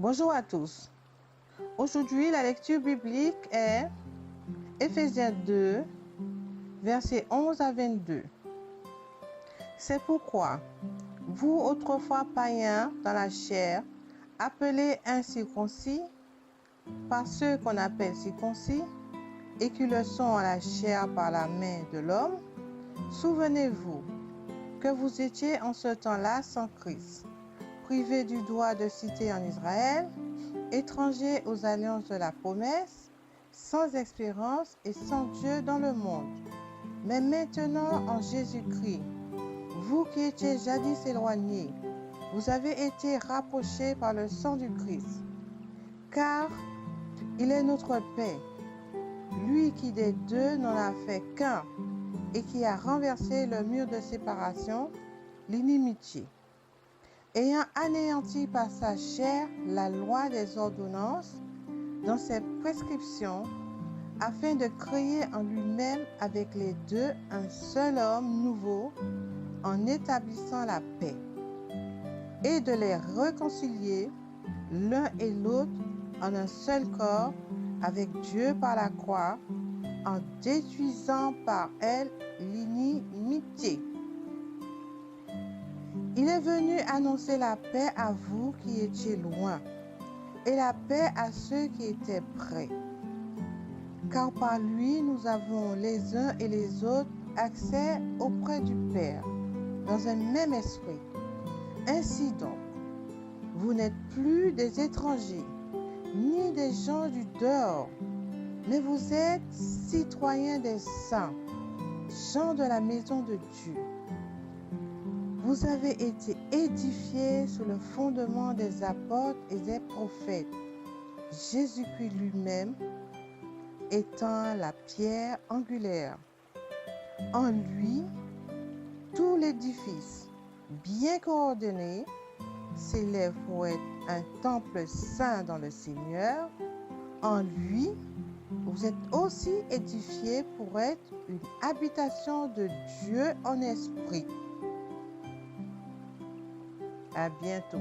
Bonjour à tous. Aujourd'hui, la lecture biblique est Éphésiens 2, versets 11 à 22. C'est pourquoi, vous autrefois païens dans la chair, appelés incirconcis, par ceux qu'on appelle circoncis, et qui le sont en la chair par la main de l'homme, souvenez-vous que vous étiez en ce temps-là sans Christ, privés du droit de cité en Israël, étrangers aux alliances de la promesse, sans espérance et sans Dieu dans le monde. Mais maintenant, en Jésus-Christ, vous qui étiez jadis éloignés, vous avez été rapprochés par le sang du Christ. Car il est notre paix, lui qui des deux n'en a fait qu'un et qui a renversé le mur de séparation, l'inimitié, ayant anéanti par sa chair la loi des ordonnances dans ses prescriptions, afin de créer en lui-même avec les deux un seul homme nouveau, en établissant la paix, et de les réconcilier l'un et l'autre en un seul corps avec Dieu par la croix, en détruisant par elle l'inimitié. Il est venu annoncer la paix à vous qui étiez loin, et la paix à ceux qui étaient près. Car par lui, nous avons les uns et les autres accès auprès du Père, dans un même esprit. Ainsi donc, vous n'êtes plus des étrangers, ni des gens du dehors, mais vous êtes citoyens des saints, gens de la maison de Dieu. Vous avez été édifiés sur le fondement des apôtres et des prophètes, Jésus-Christ lui-même étant la pierre angulaire. En lui, tout l'édifice, bien coordonné, s'élève pour être un temple saint dans le Seigneur. En lui, vous êtes aussi édifiés pour être une habitation de Dieu en esprit. À bientôt.